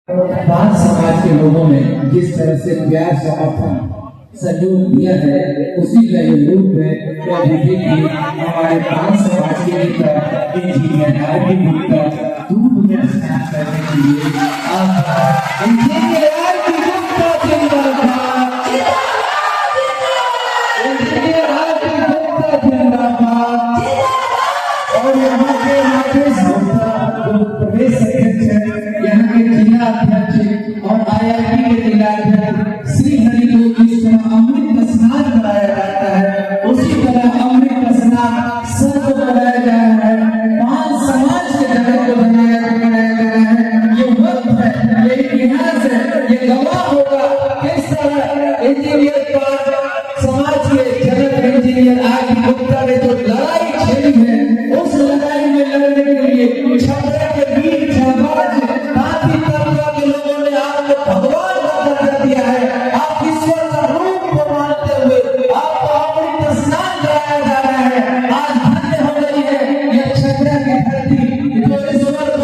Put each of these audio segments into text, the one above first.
पांच समाज के लोगों ने जिस तरह से प्यार समर्थन सहयोग दिया है, उसी का ये रूप है कि अभी भी हमारे पांच समाज के नेता इंजीनियर आरपी गुप्ता धूप में स्नान करने के लिए इंजीनियर आरपी गुप्ता जिंदाबाद, इंजीनियर आरपी गुप्ता जिंदाबाद। और यहाँ के राकेश गुप्ता जो प्रदेश अध्यक्ष है, यहाँ के जिला अध्यक्ष और IIT के जिला अध्यक्ष श्री हरि को जिस तरह अमृत स्नान कराया जाता है, उसी तरह अमृत स्नान सबको कराया गया है। पांच समाज के जगत को बनाया गया है। ये वक्त है, ये इतिहास है, ये गवाह होगा किस तरह इंजीनियर समाज के जगत इंजीनियर आरपी गुप्ता ने जो लड़ाई छेड़ी है, उस लड़ाई में लड़ने के लिए छपरा के वीर जाबाज काफी तबका के लोगों ने आपको भगवान का दर्जा दिया है। आप ईश्वर का रूप को मानते हुए आपको अमृत स्नान कराया जा रहा है। आज धन्य हो गई है यह छपरा की धरती जो ईश्वर को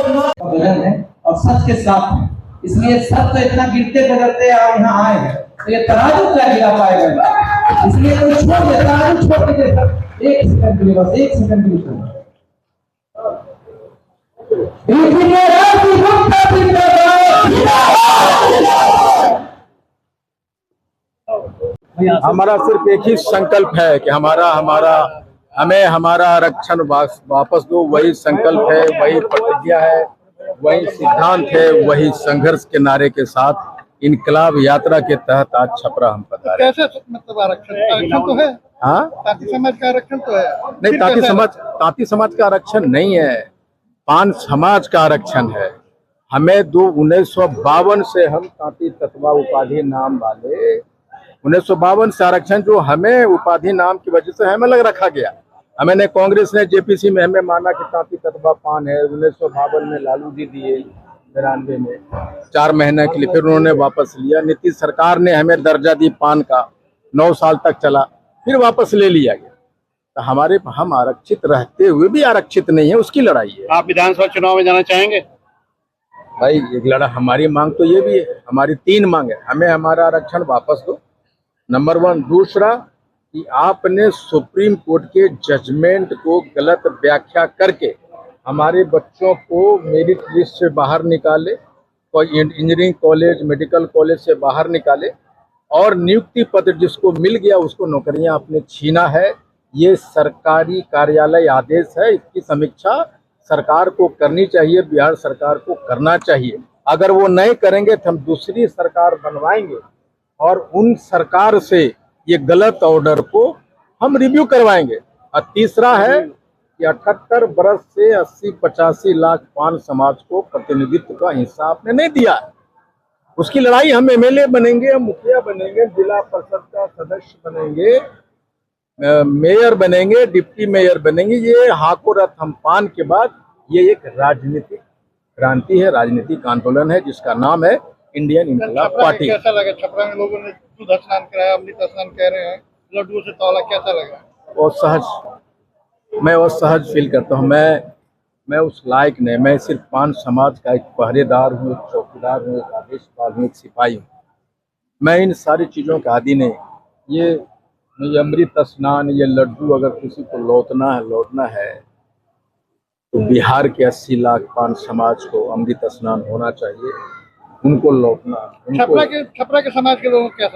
बदल है और सच के साथ है। इसलिए सब तो इतना गिरते बदलते और यहाँ आए हैं, तो ये तराजू क्या गिरा पाएगा? इसलिए कोई छोड़ दे, तराजू छोड़ दीजिए सर, एक सेकंड के लिए, बस एक सेकंड के लिए। हमारा सिर्फ एक ही संकल्प है कि हमें हमारा आरक्षण वापस दो। वही संकल्प है, वही प्रतिज्ञा है, वही सिद्धांत है, वही संघर्ष के नारे के साथ इनकलाब यात्रा के तहत आज छपरा हम पधारे। कैसे मतलब आरक्षण तो है? हाँ, तांती समाज का आरक्षण तो है नहीं, तांती समाज का आरक्षण नहीं है, पांच समाज का आरक्षण है। हमें 1952 से हम तांती तत्वा उपाधि नाम वाले 1952 से आरक्षण जो हमें उपाधि नाम की वजह से हमें लग रखा गया। हमें कांग्रेस ने जेपीसी में हमें माना कि तांती तत्वा पान है। 1952 में लालू जी दिए, 93 में 4 महीने के लिए, फिर उन्होंने वापस लिया। नीतीश सरकार ने हमें दर्जा दी पान का, 9 साल तक चला, फिर वापस ले लिया गया। तो हम आरक्षित रहते हुए भी आरक्षित नहीं है, उसकी लड़ाई है। आप विधानसभा चुनाव में जाना चाहेंगे? भाई एक लड़ा, हमारी मांग तो ये भी है, हमारी 3 मांग है। हमें हमारा आरक्षण वापस दो, नंबर 1। दूसरा कि आपने सुप्रीम कोर्ट के जजमेंट को गलत व्याख्या करके हमारे बच्चों को मेरिट लिस्ट से बाहर निकाले, कोई इंजीनियरिंग कॉलेज, मेडिकल कॉलेज से बाहर निकाले, और नियुक्ति पत्र जिसको मिल गया उसको नौकरियां आपने छीना है। ये सरकारी कार्यालय आदेश है, इसकी समीक्षा सरकार को करनी चाहिए, बिहार सरकार को करना चाहिए। अगर वो नहीं करेंगे तो हम दूसरी सरकार बनवाएंगे और उन सरकार से ये गलत ऑर्डर को हम रिव्यू करवाएंगे। और तीसरा है कि 78 बरस से 80-85 लाख पान समाज को प्रतिनिधित्व का हिस्सा आपने नहीं दिया। उसकी लड़ाई हम एमएलए बनेंगे, मुखिया बनेंगे, जिला परिषद का सदस्य बनेंगे, मेयर बनेंगे, डिप्टी मेयर बनेंगे। ये हाको रथ हम पान के बाद ये एक राजनीतिक क्रांति है, राजनीतिक आंदोलन है, जिसका नाम है इंडियन इनकलाब पार्टी। कैसा लगा छपरा में लोगों ने दूध स्नान कराया, अमृत स्नान कह रहे हैं, लड्डू से तौला, कैसा लगा? मैं वो सहज फील करता हूँ। मैं उस लायक नहीं, मैं सिर्फ पान समाज का एक पहरेदार हूँ, एक चौकीदार हूँ, एक आदेशपाल हूँ, एक सिपाही हूँ। मैं इन सारी चीज़ों का आदी नहीं। ये अमृत स्नान, ये लड्डू अगर किसी को लौटना है तो बिहार के 80 लाख पान समाज को अमृत स्नान होना चाहिए, उनको लौटना। छपरा के समाज के लोगों को क्या